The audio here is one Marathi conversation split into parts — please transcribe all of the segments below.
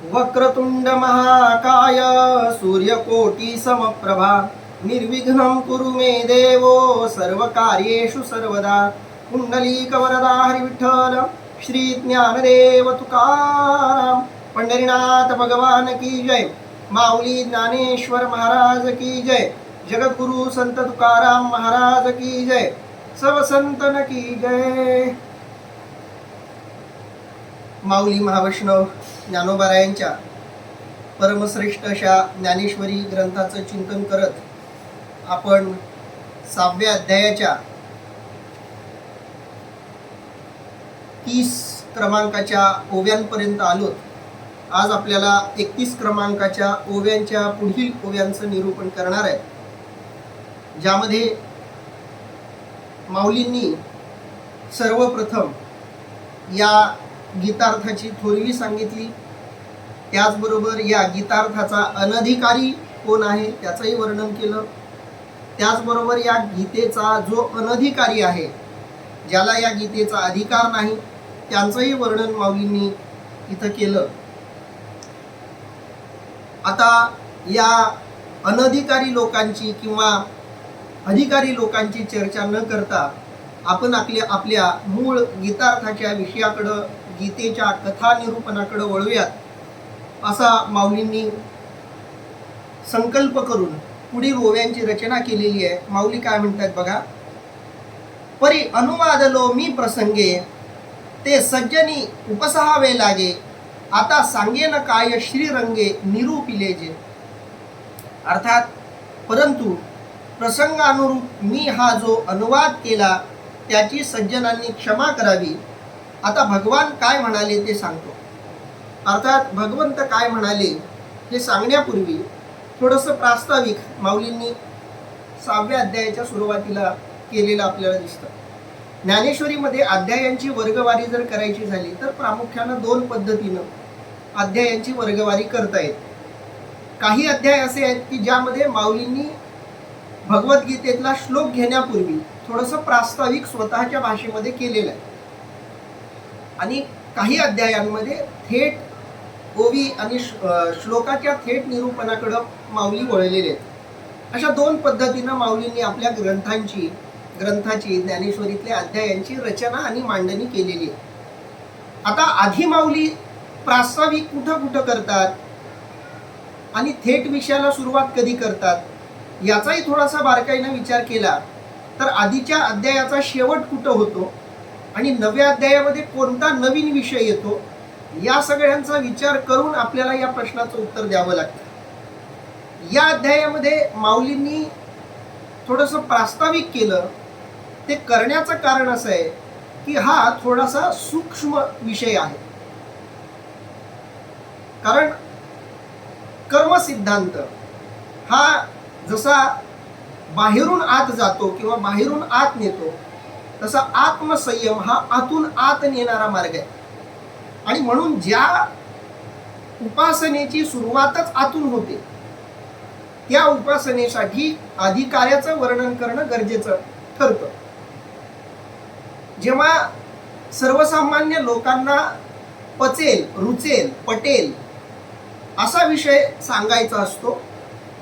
वक्रतुंड महाकाय सूर्यकोटी समप्रभा निर्विघ्नं कुरु मे देवो सर्वकार्येषु सर्वदा कुंडलीकवरदा हरिविठ्ठल श्री ज्ञानदेव तुकाराम पंढरीनाथ भगवान की जय। माऊली ज्ञानेश्वर महाराज की जय। जगद्गुरु संत तुकाराम महाराज की जय। सब संतन की जय। माऊली महावैष्णव ज्ञानोबारायांच्या परमश्रेष्ठ अशा ज्ञानेश्वरी ग्रंथाचं चिंतन करत आपण 6व्या अध्यायाच्या 30 क्रमांकाच्या ओव्यांपर्यंत आलो। आज आपल्याला 31 क्रमांकाच्या ओव्यांच्या पुढील ओव्यांचं निरूपण करणार आहे, ज्यामध्ये माऊलींनी सर्वप्रथम या गीतार्थाची थोरवी सांगितली, त्याचबरोबर या गीतार्थाचा अनधिकारी कोण आहे त्याचंही वर्णन केलं, त्याचबरोबर या गीतेचा जो अनधिकारी आहे, ज्याला या गीतेचा अधिकार नाही, त्यांचंही वर्णन माऊलींनी इथं केलं। आता या अनधिकारी लोकांची किंवा अधिकारी लोकांची चर्चा न करता आपण आपल्या मूळ गीतार्थाच्या विषयाकडं, गीतेच्या कथा निरूपणाकडे वळूयात असा माऊलींनी संकल्प करून पुढील ओव्यांची रचना केलेली आहे। माऊली काय म्हणतात बघा। परी अनुवादलो मी प्रसंगे ते सज्जनी उपसहावे लागे, आता सांगेन काय श्रीरंगे निरूपिले जे। अर्थात परंतु प्रसंगानुरूप मी हा जो अनुवाद केला त्याची सज्जनांनी क्षमा करावी। आता भगवान काय म्हणाले ते सांगतो। अर्थात भगवंत काय म्हणाले हे सांगण्यापूर्वी थोडंसं प्रास्ताविक माऊलींनी 6व्या अध्यायाच्या सुरुवातीला केलेलं आपल्याला दिसतं। ज्ञानेश्वरीमध्ये अध्यायांची वर्गवारी जर करायची झाली तर प्रामुख्यानं 2 पद्धतीनं अध्यायांची वर्गवारी करता येते। काही अध्याय असे आहेत की ज्यामध्ये माऊलींनी भगवद्गीतेतला श्लोक घेण्यापूर्वी थोडंसं प्रास्ताविक स्वतःच्या भाषेमध्ये केलेलं आहे, आणि काही अध्यायांमध्ये थेट ओवी आणि श्लोकाच्या थेट निरूपणाकडे माऊली वळलेले आहेत। अशा 2 पद्धतीनं माऊलींनी आपल्या ग्रंथाची ज्ञानेश्वरीतल्या अध्यायांची रचना आणि मांडणी केलेली आहे। आता आधी माऊली प्रास्ताविक कुठं करतात आणि थेट विषयाला सुरुवात कधी करतात याचाही थोडासा बारकाईनं विचार केला तर आधीच्या अध्यायाचा शेवट कुठं होतो आणि 9व्या अध्यायामध्ये कोणता नवीन विषय येतो, या सगळ्यांचा विचार करून आपल्याला या प्रश्नाचं उत्तर द्यावं लागतं। या अध्यायामध्ये माऊलींनी थोडंसं प्रास्ताविक केलं। ते करण्याचं कारण असं आहे की हा थोडासा सूक्ष्म विषय आहे, कारण कर्मसिद्धांत हा जसा बाहेरून आत जातो किंवा बाहेरून आत नेतो, तसा आत्मसंयम हा आतून आत नेणारा मार्ग आहे। आणि म्हणून ज्या उपासनेची सुरुवातच आतून होते त्या उपासनेसाठी अधिकाऱ्याचं वर्णन करणं गरजेचं ठरतं। जेव्हा सर्वसामान्य लोकांना पचेल, रुचेल, पटेल असा विषय सांगायचा असतो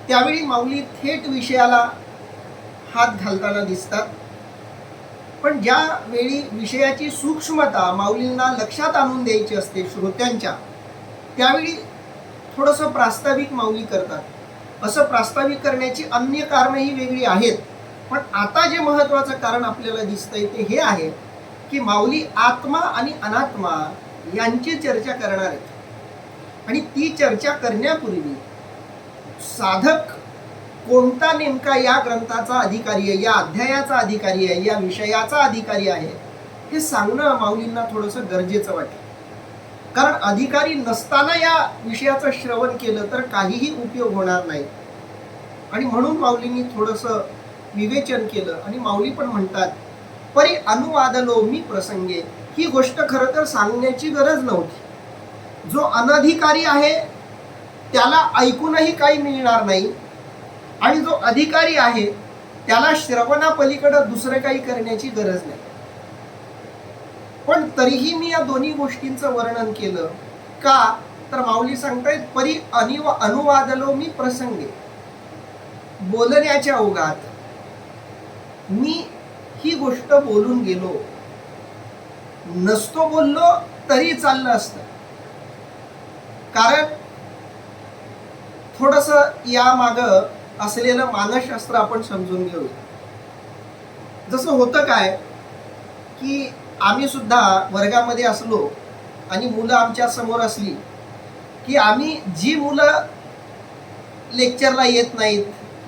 त्यावेळी माऊली थेट विषयाला हात घालताना दिसतात। पण ज्या वेळी विषयाची सूक्ष्मता माऊलींना लक्षात आणून द्यायची असते श्रोत्यांच्या, त्यावेळी थोडंसं प्रास्ताविक माऊली करतात। असं प्रास्ताविक करण्याची अन्य कारणंही वेगळी आहेत, पण आता जे महत्त्वाचं कारण आपल्याला दिसतंय ते हे आहे की माऊली आत्मा आणि अनात्मा यांची चर्चा करणार आहेत, आणि ती चर्चा करण्यापूर्वी साधक कोणता नेमका या ग्रंथाचा अधिकारी आहे, या अध्यायाचा अधिकारी आहे, या विषयाचा अधिकारी आहे हे सांगणं माऊलींना थोडंसं गरजेचं वाटतं। कारण अधिकारी नसताना या विषयाचं श्रवण केलं तर काहीही उपयोग होणार नाही, आणि म्हणून माऊलींनी थोडंसं विवेचन केलं। आणि माऊली पण म्हणतात परी अनुवादलो मी प्रसंगे, ही गोष्ट खरं तर सांगण्याची गरज नव्हती। जो अनधिकारी आहे त्याला ऐकूनही काही मिळणार नाही, आणि जो अधिकारी आहे त्याला श्रवणापलीकडे दुसरं काही करण्याची गरज नाही। पण तरीही मी या दोन्ही गोष्टींचं वर्णन केलं का तर माऊली सांगतायत परी अनुवादलो मी प्रसंगे, बोलण्याच्या ओघात मी ही गोष्ट बोलून गेलो, नसतो बोललो तरी चाललं असतं. कारण थोडस या माग असलेलं मानसशास्त्र आपण समजून घेऊया. जसं होतं काय की आम्ही सुद्धा वर्गामध्ये असलो आणि मुलं आमच्या समोर असली की आम्ही जी मुलं लेक्चरला येत नाहीत,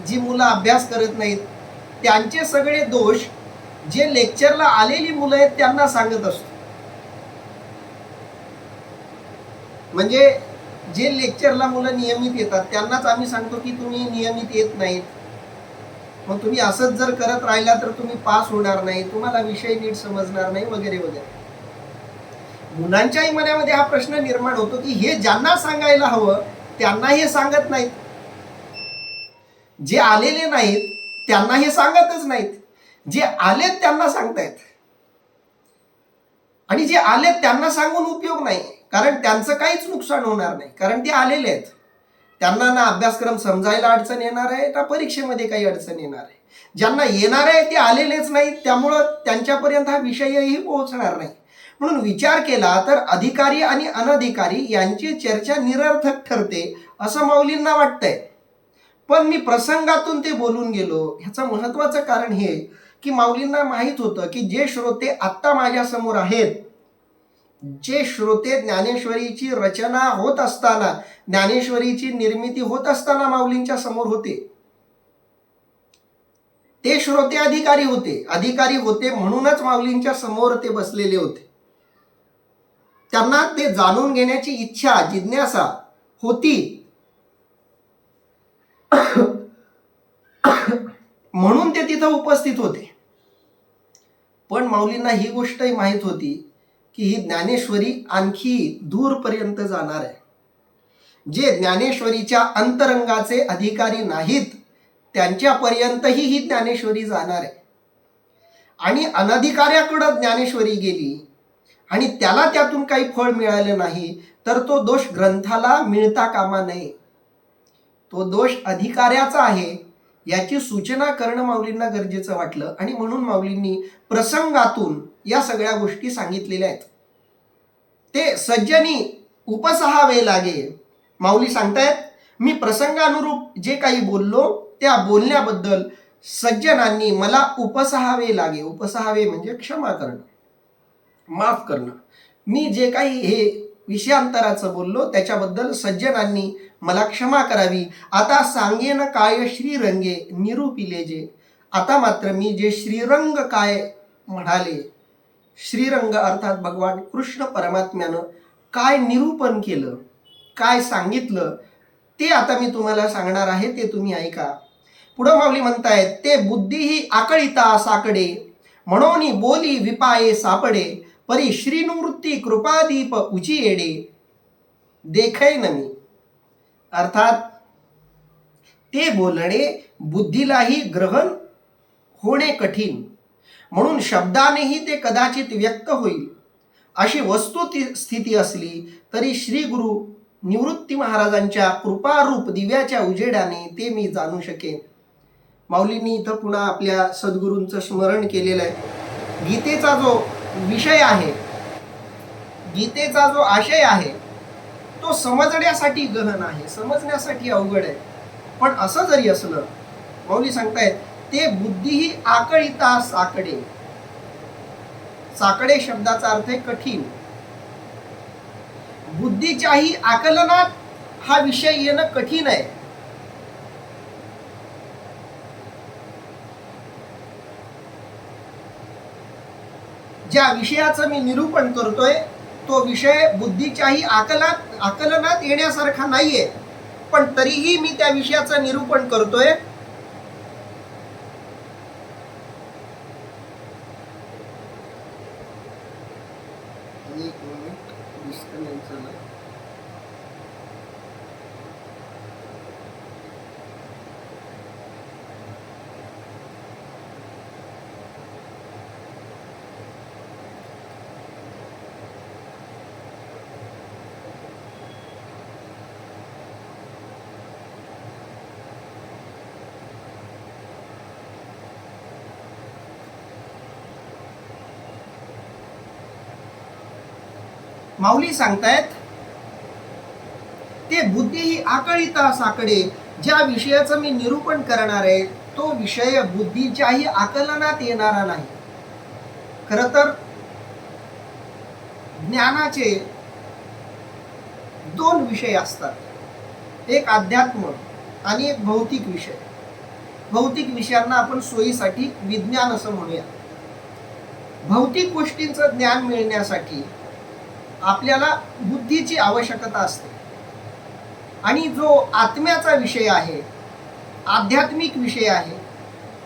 जी मुलं अभ्यास करत नाहीत, त्यांचे सगळे दोष जे लेक्चरला आलेली मुलं आहेत त्यांना सांगत असतो. म्हणजे जे लेक्चरला मुलं नियमित येतात त्यांनाच आम्ही सांगतो की तुम्ही नियमित येत नाहीत, मग तुम्ही असंच जर करत राहिला तर तुम्ही पास होणार नाही, तुम्हाला विषय नीट समजणार नाही वगैरे वगैरे. मुलांच्याही मनामध्ये हा प्रश्न निर्माण होतो की हे ज्यांना सांगायला हवं त्यांना हे सांगत नाहीत, जे आलेले नाहीत त्यांना हे सांगतच नाहीत, जे आलेत त्यांना सांगतायत. आणि जे आलेत त्यांना सांगून उपयोग नाही, कारण त्यांचं काहीच नुकसान होणार नाही, कारण ते आलेले आहेत. त्यांना ना अभ्यासक्रम समजायला अडचण येणार आहे ना परीक्षेमध्ये काही अडचण येणार आहे. ज्यांना येणार आहे ते आलेलेच नाहीत, त्यामुळं त्यांच्यापर्यंत हा विषयही पोहोचणार नाही. म्हणून विचार केला तर अधिकारी आणि अनधिकारी यांची चर्चा निरर्थक ठरते असं माऊलींना वाटतंय. पण मी प्रसंगातून ते बोलून गेलो ह्याचं महत्वाचं कारण हे की माऊलींना माहीत होतं की जे श्रोते आत्ता माझ्या समोर आहेत, जे श्रोते ज्ञानेश्वरीची रचना होत असताना, ज्ञानेश्वरीची निर्मिती होत असताना माऊलींच्या समोर होते, ते श्रोते अधिकारी होते. अधिकारी होते म्हणूनच माऊलींच्या समोर ते बसलेले होते. त्यांना ते जाणून घेण्याची इच्छा, जिज्ञासा होती, म्हणून ते तिथं उपस्थित होते. पण माऊलींना ही गोष्टही माहीत होती की ही ज्ञानेश्वरी आणखी दूरपर्यंत जाणार आहे. जे ज्ञानेश्वरीच्या अंतरंगाचे अधिकारी नाहीत त्यांच्यापर्यंतही ही ज्ञानेश्वरी जाणार आहे. आणि अनधिकाऱ्याकडं ज्ञानेश्वरी गेली आणि त्याला त्यातून काही फळ मिळालं नाही तर तो दोष ग्रंथाला मिळता कामा नये. तो दोष अधिकाऱ्याचा आहे याची सूचना करणं माऊलींना गरजेचं वाटलं आणि म्हणून माऊलींनी प्रसंगातून या सगळ्या गोष्टी सांगितलेल्या आहेत. ते सज्जनी उपसहावे लागे. माऊली सांगतायत मी प्रसंगानुरूप जे काही बोललो त्या बोलण्याबद्दल सज्जनांनी मला उपसहावे लागे. उपसहावे म्हणजे क्षमा करणं, माफ करणं. मी जे काही हे विषयांतराचं बोललो त्याच्याबद्दल सज्जनांनी मला क्षमा करावी. आता सांगेन काय श्रीरंगे निरूपिले जे. आता मात्र मी जे श्रीरंग काय म्हणाले, श्रीरंग अर्थात भगवान कृष्ण परमात्म्यानं काय निरूपण केलं, काय सांगितलं ते आता मी तुम्हाला सांगणार आहे, ते तुम्ही ऐका. पुढं माऊली म्हणतायत ते बुद्धीही आकळिता साकडे, म्हणून बोली विपाये सापडे, परी श्रीनुवृत्ती कृपादीप उजियेडे देखैन मी. अर्थात ते बोलणे बुद्धीलाही ग्रहण होणे कठीण, म्हणून शब्दानेही ते कदाचित व्यक्त होईल अशी वस्तुस्थिती असली तरी श्री गुरु निवृत्ती महाराजांच्या कृपारूप दिव्याच्या उजेडाने ते मी जाणू शकेन. माऊलींनी इथं पुन्हा आपल्या सद्गुरूंचं स्मरण केलेलं आहे. गीतेचा जो विषय आहे, गीतेचा जो आशय आहे तो समजण्यासाठी गहन आहे, समजण्यासाठी अवघड आहे. पण असं जरी असलं माऊली सांगतायत ते बुद्धीही आकळिता साकडे. साकडे शब्दाचा अर्थ आहे कठीण. बुद्धीच्याही आकलनात हा विषय येणं कठीण आहे. ज्या विषयाचं मी निरूपण करतोय तो विषय बुद्धीच्याही आकलनात येण्यासारखा नाहीये, पण तरीही मी त्या विषयाचं निरूपण करतोय. एक मिनिट डिस्कनेक्ट झालं. माऊली सांगतायत ते बुद्धी ही आकळिता साकडे, ज्या विषयाचं मी निरूपण करणार आहे तो विषय बुद्धीच्याही आकलनात येणारा नाही. खर तर ज्ञानाचे दोन विषय असतात, एक अध्यात्म आणि एक भौतिक विषय. भौतिक विषयांना आपण सोयीसाठी विज्ञान असं म्हणूया. भौतिक गोष्टींचं ज्ञान मिळण्यासाठी आपल्याला बुद्धीची आवश्यकता असते, आणि जो आत्म्याचा विषय आहे, आध्यात्मिक विषय आहे,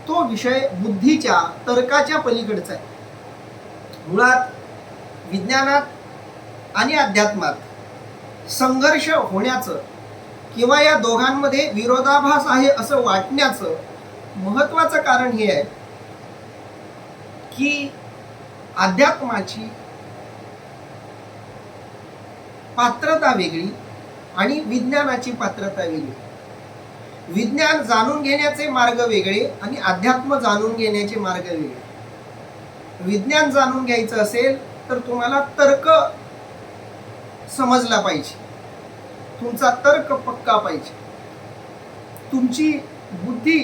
तो विषय बुद्धीच्या तर्काच्या पलीकडचा आहे. मुळात विज्ञानात आणि अध्यात्मात संघर्ष होण्याचं किंवा या दोघांमध्ये विरोधाभास आहे असं वाटण्याचं महत्वाचं कारण हे आहे की अध्यात्माची पात्रता वेगळी आणि विज्ञानाची पात्रता वेगळी. विज्ञान जाणून घेण्याचे मार्ग वेगळे आणि अध्यात्म जाणून घेण्याचे मार्ग वेगळे. विज्ञान जाणून घ्यायचं असेल तर तुम्हाला तर्क समजला पाहिजे, तुमचा तर्क पक्का पाहिजे, तुमची बुद्धी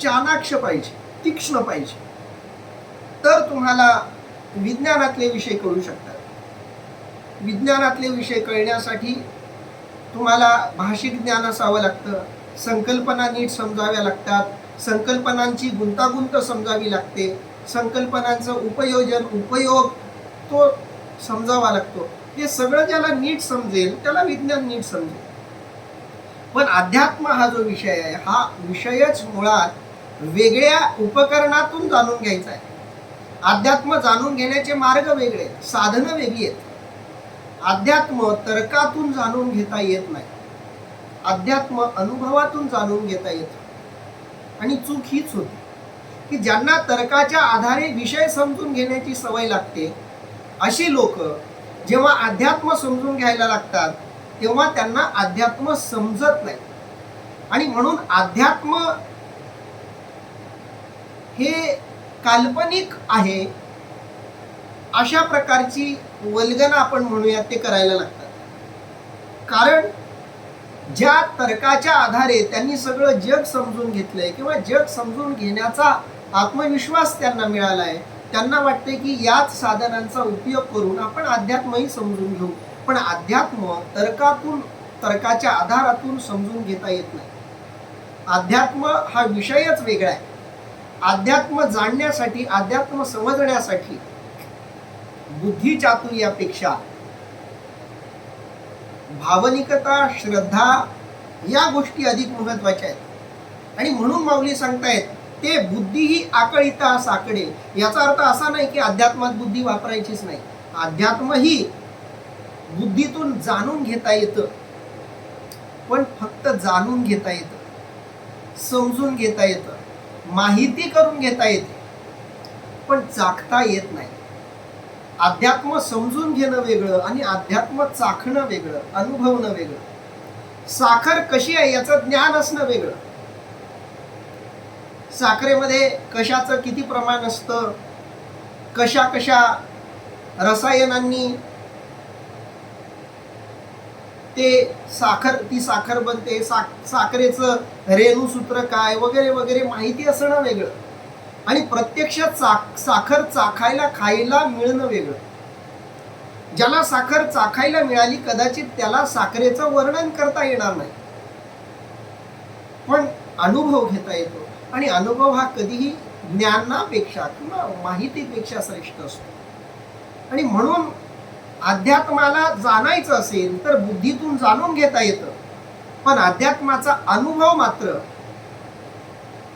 चाणाक्ष पाहिजे, तीक्ष्ण पाहिजे, तर तुम्हाला विज्ञानातले विषय कळू शकतात. विज्ञानातले विषय कळण्यासाठी तुम्हाला भाषिक ज्ञान असावं लागतं, संकल्पना नीट समजाव्या लागतात, संकल्पनांची गुंतागुंत समजावी लागते, संकल्पनांचं उपयोग तो समजावा लागतो. हे सगळं ज्याला नीट समजेल त्याला विज्ञान नीट समजेल. पण अध्यात्म हा जो विषय आहे, हा विषयच मुळात वेगळ्या उपकरणातून जाणून घ्यायचा आहे. अध्यात्म जाणून घेण्याचे मार्ग वेगळे, साधनं वेगळी आहेत. अध्यात्म तर्कातून जाणून घेता येत नाही, अध्यात्म अनुभवातून जाणून घेता येतं. आणि चूक हीच होती की ज्यांना तर्काच्या आधारे विषय समजून घेण्याची सवय लागते अशी लोक जेव्हा अध्यात्म समजून घ्यायला लागतात तेव्हा त्यांना अध्यात्म समजत नाही. आणि म्हणून अध्यात्म हे काल्पनिक आहे अशा प्रकारची वल्गना आपण म्हणूया ते करायला लागतात. कारण ज्या तर्काच्या आधारे त्यांनी सगळं जग समजून घेतलंय किंवा जग समजून घेण्याचा आत्मविश्वास त्यांना मिळाला आहे, त्यांना वाटते की याच साधनांचा उपयोग करून आपण अध्यात्मही समजून घेऊ. पण अध्यात्म तर्काच्या आधारातून समजून घेता येत नाही. अध्यात्म हा विषयच वेगळा आहे. अध्यात्म जाणण्यासाठी, अध्यात्म समजण्यासाठी बुद्धी चातुर्यापेक्षा भावनिकता, श्रद्धा या गोष्टी अधिक महत्वाच्या आहेत. आणि म्हणून माऊली सांगतायत ते बुद्धी ही आकळिता साकडे. याचा अर्थ असा नाही की अध्यात्मात बुद्धी वापरायचीच नाही. अध्यात्म ही बुद्धीतून जाणून घेता येतं, पण फक्त जाणून घेता येतं, समजून घेता येतं, माहिती करून घेता येते, पण चाखता येत नाही. अध्यात्म समजून घेणं वेगळं आणि अध्यात्म चाखणं वेगळं, अनुभवणं वेगळं. साखर कशी आहे याचं ज्ञान असणं वेगळं. साखरेमध्ये कशाचं किती प्रमाण असतं, कशा कशा रसायनांनी ती साखर बनते, साखरेचं रेणूसूत्र काय वगैरे वगैरे माहिती असणं वेगळं आणि प्रत्यक्षात साखर चाखायला, खायला मिळणं वेगळं. ज्याला साखर चाखायला मिळाली कदाचित त्याला साखरेचं वर्णन करता येणार नाही, पण अनुभव घेता येतो. आणि अनुभव हा कधीही ज्ञानापेक्षा किंवा माहितीपेक्षा श्रेष्ठ असतो. आणि म्हणून अध्यात्माला जाणायचं असेल तर बुद्धीतून जाणून घेता येतं, पण अध्यात्माचा अनुभव मात्र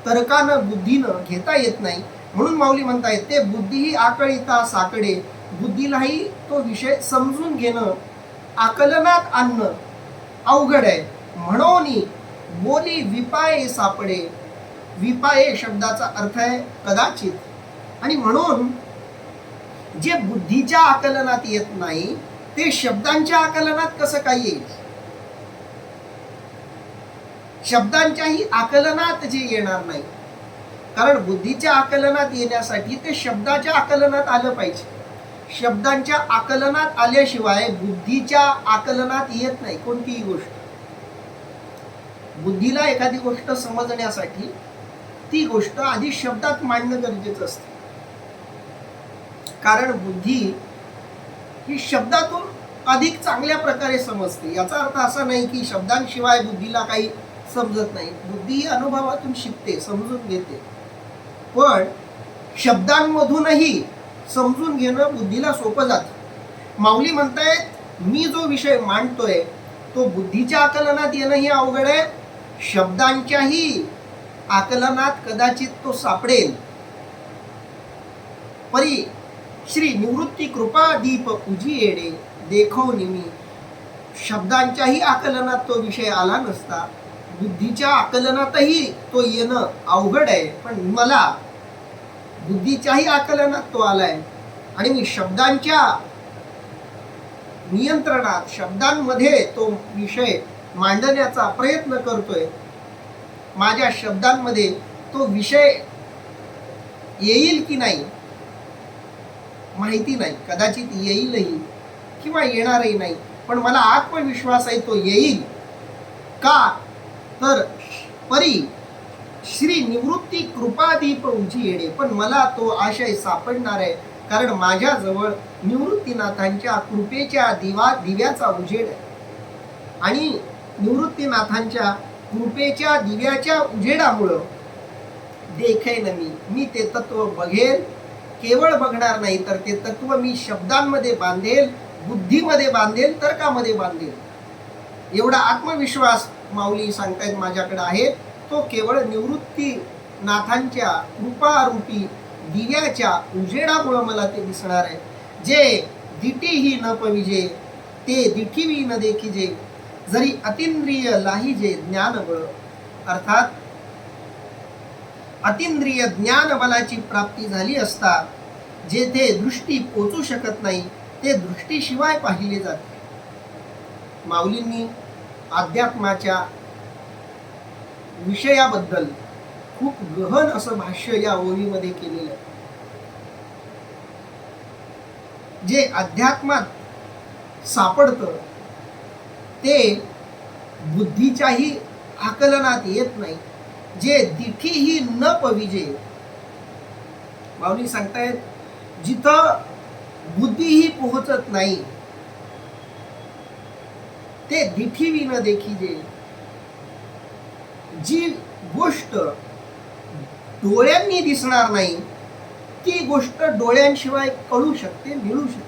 तर्कानं, बुद्धीनं घेता येत नाही. म्हणून माऊली म्हणता येते बुद्धी ही आकळिता साकडे. बुद्धीलाही तो विषय समजून घेणं, आकलनात आणणं अवघड आहे. म्हणून बोली विपाये सापडे. विपाये शब्दाचा अर्थ आहे कदाचित. आणि म्हणून जे बुद्धीच्या आकलनात येत नाही ते शब्दांच्या आकलनात कसं काय येईल? शब्दांच्याही आकलनात जे येणार नाही, कारण बुद्धीच्या आकलनात येण्यासाठी ते शब्दाच्या आकलनात आलं पाहिजे. शब्दांच्या आकलनात आल्याशिवाय बुद्धीच्या आकलनात येत नाही कोणतीही गोष्ट. बुद्धीला एखादी गोष्ट समजण्यासाठी ती गोष्ट आधी शब्दात मांडणं गरजेचं असतं. कारण बुद्धी ही शब्दातून अधिक चांगल्या प्रकारे समजते. याचा अर्थ असा नाही की शब्दांशिवाय बुद्धीला काही समजत नाही. बुद्धी ही अनुभवातून शिकते, समजून घेते. पण शब्दांमधूनही समजून घेणं बुद्धीला सोपं जातं. माऊली म्हणतायत मी जो विषय मांडतोय तो बुद्धीच्या आकलनात येणंही अवघड आहे, शब्दांच्याही आकलनात कदाचित तो सापडेल. परी श्री निवृत्ती कृपा दीप उजियेडे देखो निमी. शब्दांच्याही आकलनात तो विषय आला नसता, बुद्धीच्या आकलनातही तो येणं अवघड आहे, पण मला बुद्धीच्याही आकलनात तो आलाय आणि मी शब्दांच्या नियंत्रणात शब्दांमध्ये तो विषय मांडण्याचा प्रयत्न करतोय. माझ्या शब्दांमध्ये तो विषय येईल की नाही माहिती नाही, कदाचित येईलही किंवा येणारही नाही, पण मला आत्मविश्वास आहे तो येईल. का तर परी श्री निवृत्ती कृपादीप उजियेडे. पण मला तो आशय सापडणार आहे कारण माझ्याजवळ निवृत्तीनाथांच्या कृपेच्या दिव्याचा उजेड आहे. आणि निवृत्तीनाथांच्या कृपेच्या दिव्याच्या उजेडामुळं देखेन मी ते तत्व बघेल. केवळ बघणार नाही तर ते तत्व मी शब्दांमध्ये बांधेल, बुद्धीमध्ये बांधेल, तर्कामध्ये बांधेल. एवढा आत्मविश्वास माऊली सांगतायत माझ्याकडे आहे. तो केवळ निवृत्तीनाथांच्या कृपारूपी दिव्याच्या उजेडामुळे मला ते दिसणार आहे. जे दिठीही न पविजे ते दिठीवी न देखिजे, जरी अतिंद्रिय लाहिजे ज्ञानबळ. अर्थात अतिंद्रिय ज्ञान बलाची प्राप्ती झाली असता जेथे दृष्टी पोचू शकत नाही ते दृष्टीशिवाय पाहिले जाते. माऊलींनी अध्यात्माच्या विषयाबद्दल खूप गहन असं भाष्य या ओळीमध्ये केलेलं आहे. जे अध्यात्मात सापडतं ते बुद्धीच्याही आकलनात येत नाही. जे दिठीही न पविजे, माऊली सांगतायत जिथं बुद्धीही पोहोचत नाही ते दिठीवी न देखिजे. जी गोष्ट डोळ्यांनी दिसणार नाही ती गोष्ट डोळ्यांशिवाय कळू शकते, मिळू शकते.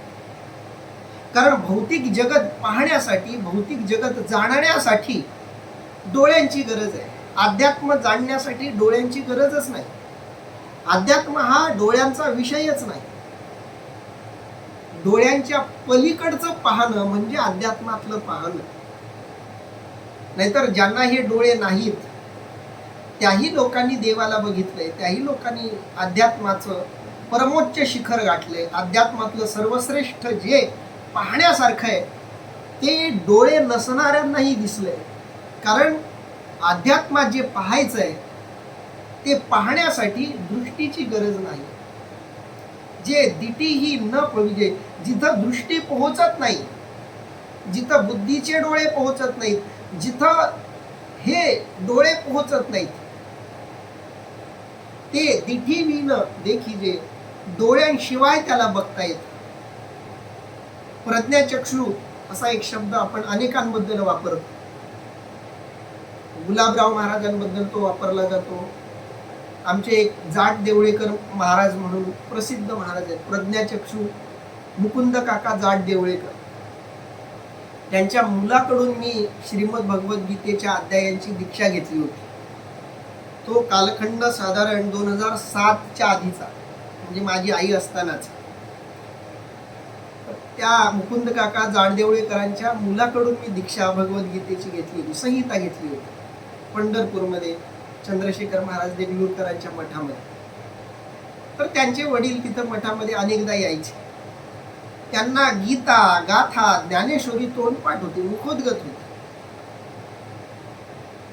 कारण भौतिक जगत पाहण्यासाठी, भौतिक जगत जाणण्यासाठी डोळ्यांची गरज आहे. अध्यात्म जाणण्यासाठी डोळ्यांची गरजच नाही. अध्यात्म हा डोळ्यांचा विषयच नाही. डोळ्यांच्या पलीकडचं पाहणं म्हणजे अध्यात्मातलं पाहणं. नाहीतर ज्यांना हे डोळे नाहीत त्याही लोकांनी देवाला बघितलंय, त्याही लोकांनी अध्यात्माचं परमोच्च शिखर गाठलंय. अध्यात्मातलं सर्वश्रेष्ठ जे पाहण्यासारखं आहे ते डोळे नसणाऱ्यांनाही दिसलंय. कारण अध्यात्मात जे पाहायचंय ते पाहण्यासाठी दृष्टीची गरज नाही. जे दिठीही न पविजे, जिथं दृष्टी पोहोचत नाही, जिथं बुद्धीचे डोळे पोहोचत नाहीत, जिथं हे डोळे पोहोचत नाहीत ते दिठीवी न देखिजे, डोळ्यांशिवाय त्याला बघता येत. प्रज्ञाचक्षु असा एक शब्द आपण अनेकांबद्दल वापरतो. गुलाबराव महाराजांबद्दल तो वापरला जातो. आमचे एक जाट देवळेकर महाराज म्हणून प्रसिद्ध महाराज आहेत, प्रज्ञाचक्षु मुकुंद काका जाट देवळेकर. त्यांच्या मुलाकडून मी श्रीमद भगवद्गीतेच्या अध्यायांची दीक्षा घेतली होती. तो कालखंड साधारण 2007च्या आधीचा, म्हणजे माझी आई असतानाच. त्या मुकुंद काका जाडदेवळेकरांच्या मुलाकडून मी दीक्षा भगवद्गीतेची घेतली होती, संहिता घेतली होती पंढरपूरमध्ये चंद्रशेखर महाराज देगलूरकरांच्या मठामध्ये. तर त्यांचे वडील तिथं मठामध्ये अनेकदा यायचे. त्यांना गीता, गाथा, ज्ञानेश्वरी तोंडपाठ होती, मुखोद्गत होती.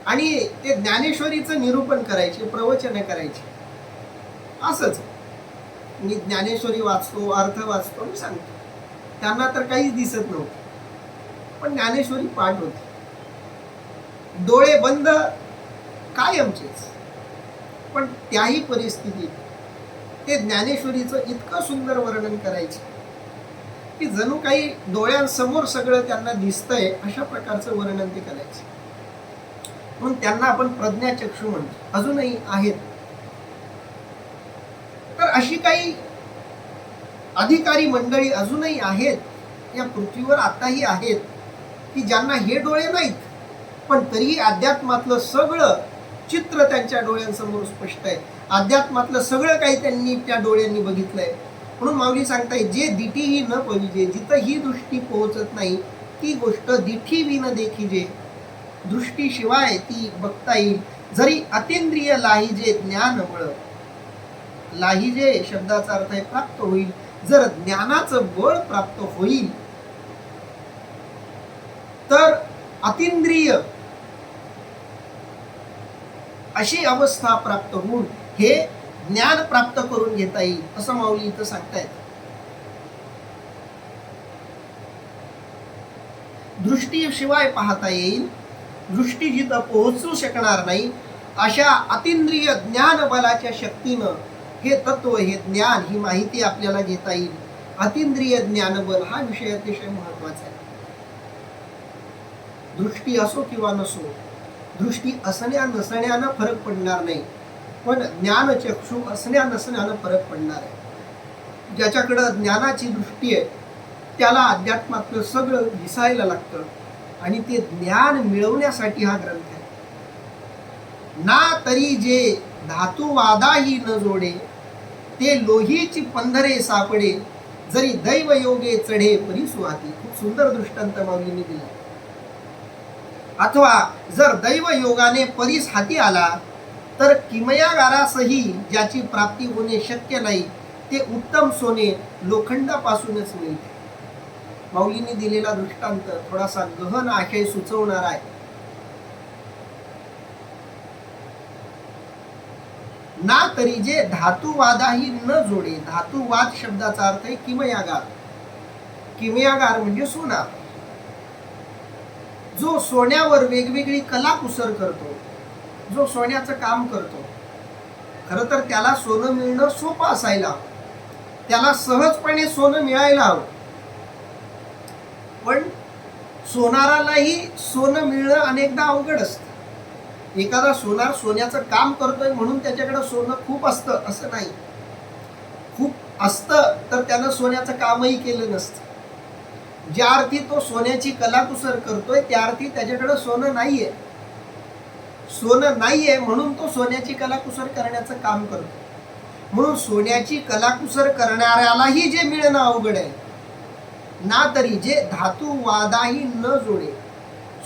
आणि ते ज्ञानेश्वरीचं निरूपण करायचे, प्रवचन करायचे. असंच मी ज्ञानेश्वरी वाचतो, अर्थ वाचतो, मी सांगतो. त्यांना तर काहीच दिसत नव्हतं, पण ज्ञानेश्वरी पाठ होती. डोळे बंद कायमचेच, पण त्याही परिस्थितीत ते ज्ञानेश्वरीचं इतकं सुंदर वर्णन करायचे की जणू काही डोळ्यांसमोर सगळं त्यांना दिसतंय अशा प्रकारचं वर्णन ते करायचे. म्हणून त्यांना आपण प्रज्ञाचक्षू म्हणतो. अजूनही आहेत. तर अशी काही अधिकारी मंडळी अजूनही आहेत या पृथ्वीवर, आताही आहेत, की ज्यांना हे डोळे नाहीत, पण तरीही अध्यात्मातलं सगळं चित्र त्यांच्या डोळ्यांसमोर स्पष्ट आहे. अध्यात्मातलं सगळं काही त्यांनी त्या डोळ्यांनी बघितलंय. म्हणून माऊली सांगताय, जे दिठीही न पविजे, जिथं ही दृष्टी पोहोचत नाही ती गोष्ट दिठी विन देखीजे, दृष्टीशिवाय ती बघता येईल. जरी अतिंद्रिय लाहिजे ज्ञान बळ, लाहिजे शब्दाचा अर्थ आहे प्राप्त होईल. जर ज्ञानाचं बळ प्राप्त होईल तर अतिंद्रिय अशी अवस्था प्राप्त होऊन हे ज्ञान प्राप्त करून घेता येईल, असं माऊली इथं सांगतायत. दृष्टीशिवाय पाहता येईल, दृष्टी जिथं पोहोचू शकणार नाही अशा अतिंद्रिय ज्ञान बलाच्या शक्तीनं हे तत्व, हे ज्ञान, ही माहिती आपल्याला घेता येईल. अतिंद्रिय ज्ञानबल हा विषय अतिशय महत्वाचा आहे. दृष्टी असो किंवा नसो, दृष्टी असण्या नसण्यानं फरक पडणार नाही, पण ज्ञानचक्षु असण्या नसण्यानं फरक पडणार आहे. ज्याच्याकडं ज्ञानाची दृष्टी आहे त्याला अध्यात्मातलं सगळं दिसायला लागतं, आणि ते ज्ञान मिळवण्यासाठी हा ग्रंथ आहे. ना तरी जे धातुवादाही न जोडे, ते लोहीची पंधरे सापडे, जरी दैव योगे चढे परी सुहाती. खूप सुंदर दृष्टांत माऊलींनी दिला. अथवा जर दैव योगाने परीस हाती आला तर किमयागारासही ज्याची प्राप्ती होणे शक्य नाही ते उत्तम सोने लोखंडापासूनच मिळते. माऊलींनी दिलेला दृष्टांत थोडासा गहन आशय सुचवणार आहे. ना तरी जे धातुवादाही न जोडे, धातुवाद शब्दाचा अर्थ आहे किमयागार. किमयागार म्हणजे सोनार, जो सोन्यावर वेगवेगळी कलाकुसर करतो, जो सोन्याचं काम करतो. खरं तर त्याला सोनं मिळणं सोपं असायला, त्याला सहजपणे सोनं मिळायला हवं, पण सोनारालाही सोनं मिळणं अनेकदा अवघड असतं. एखादा सोनार सोन्याचं काम करतोय म्हणून त्याच्याकडे सोनं खूप असतं असं नाही. खूप असतं तर त्यानं सोन्याचं कामही केलं नसतं. ज्या अर्थी तो सोन्याची कलाकुसर करतोय त्या अर्थी त्याच्याकडे सोनं नाहीये. सोनं नाहीये म्हणून तो सोन्याची कलाकुसर करण्याचं काम करतो. म्हणून सोन्याची कलाकुसर करणाऱ्यालाही जे मिळणं अवघड आहे, ना तरी जे धातुवादाही न जोडे,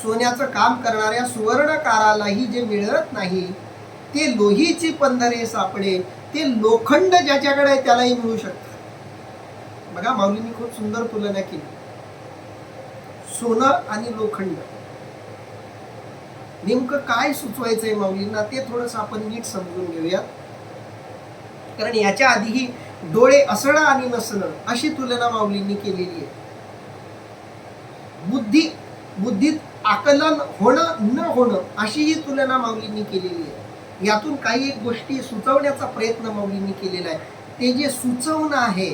सोन्याचं काम करणाऱ्या सुवर्णकारालाही जे मिळत नाही ते लोहीची पंधरे सापडे, ते लोखंड ज्याच्याकडे आहे त्यालाही मिळू शकतं. बघा, माऊलींनी खूप सुंदर तुलना केली. सोनं आणि लोखंड, नेमकं काय सुचवायचंय माऊलींना ते थोडंसं आपण नीट समजून घेऊया. कारण याच्या आधीही डोळे असणं आणि नसणं अशी तुलना माऊलींनी केलेली आहे. बुद्धीत आकलन होणं न होणं अशी ही तुलना माऊलींनी केलेली आहे. यातून काही एक गोष्टी सुचवण्याचा प्रयत्न माऊलींनी केलेला आहे. ते जे सुचवणं आहे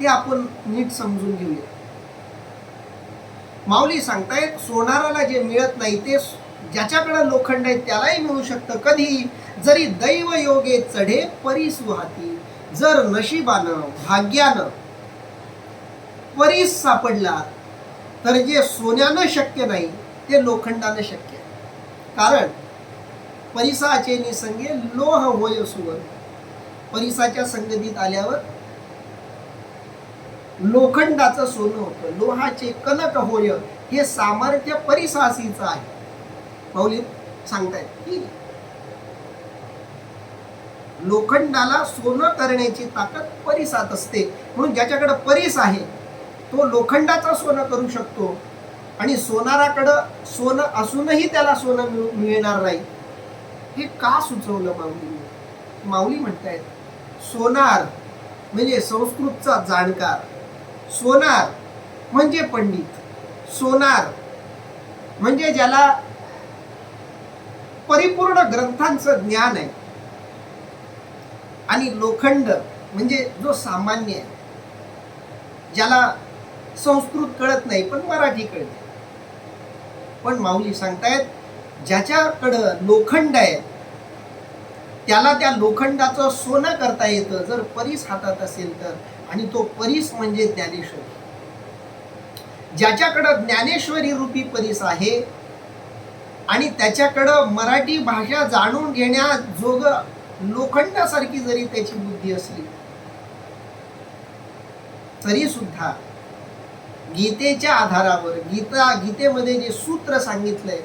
ते आपण नीट समजून घेऊया. माऊली सांगतायत, सोनाराला जे मिळत नाही ते ज्याच्याकडे लोखंड आहे त्यालाही मिळू शकतं. कधी? जरी दैव योगे चढे परी सुहाती, जर नशिबानं, भाग्यानं परीस सापडला तर जे सोन्यानं शक्य नाही ते लोखंडानं शक्य आहे. कारण परिसाचे निसंगे लोह होय सुवर्ण, परिसाच्या संगतीत आल्यावर लोखंडाचं सोनं होतं. लोहाचे कनक होय, हे सामर्थ्य परिसासीचं आहे. माऊली सांगतायत की लोखंडाला सोनं करण्याची ताकद परिसात असते. म्हणून ज्याच्याकडे परिस आहे तो लोखंडाचं सोनं करू शकतो, आणि सोनाराकडं सोनं असूनही त्याला सोनं मिळणार नाही. हे का सुचवलं माऊलींनी? माऊली म्हणतायत, सोनार म्हणजे संस्कृतचा जाणकार, सोनार म्हणजे पंडित, सोनार म्हणजे ज्याला परिपूर्ण ग्रंथांचं ज्ञान आहे, आणि लोखंड म्हणजे जो सामान्य आहे, ज्याला संस्कृत कळत नाही पण मराठी कळते. पण माऊली सांगतायत ज्याच्याकडं लोखंड आहे त्याला त्या लोखंडाचं सोनं करता येतं जर परीस हातात असेल तर, आणि तो परीस म्हणजे ज्ञानेश्वरी. ज्याच्याकडं ज्ञानेश्वरी रूपी परीस आहे आणि त्याच्याकडं मराठी भाषा जाणून घेण्याजोग लोखंडासारखी जरी त्याची बुद्धी असली तरी सुद्धा गीतेच्या आधारावर, गीतेमध्ये जे सूत्र सांगितलंय,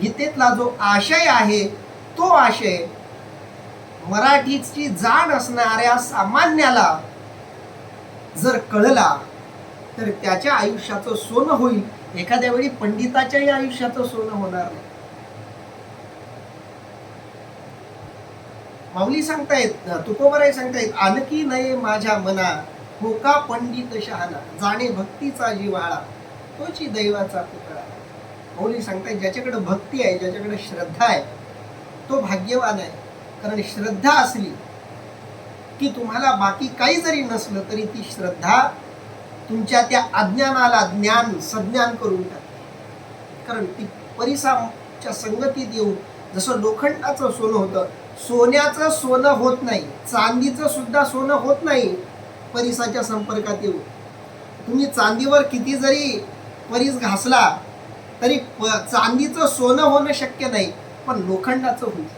गीतेतला जो आशय आहे तो आशय मराठीची जाण असणाऱ्या सामान्याला जर कळला तर त्याच्या आयुष्याचं सोनं होईल. एखाद्या वेळी पंडिताच्याही आयुष्याचं सोनं होणार नाही. माऊली सांगतायत, तुकोबराय सांगतायत, आणखी नये माझ्या मना हो का पंडित शहाणा, जाणे भक्तीचा जिव्हाळा तोची दैवाचा पुतळा. माऊली सांगतायत ज्याच्याकडे भक्ती आहे, ज्याच्याकडे श्रद्धा आहे तो भाग्यवान आहे. कारण श्रद्धा असली की तुम्हाला बाकी काही जरी नसलं तरी ती श्रद्धा तुमच्या त्या अज्ञानाला ज्ञान सज्ञान करून टाकते. कारण ती परिसाच्या संगतीत येऊन, जसं लोखंडाचं सोनं होतं, सोन्याचं सोनं होत नाही, चांदीचं सुद्धा सोनं होत नाही परिसाच्या संपर्कात येऊन. तुम्ही चांदीवर किती जरी परीस घासला तरी चांदीचं सोनं होणं शक्य नाही, पण लोखंडाचं होईल.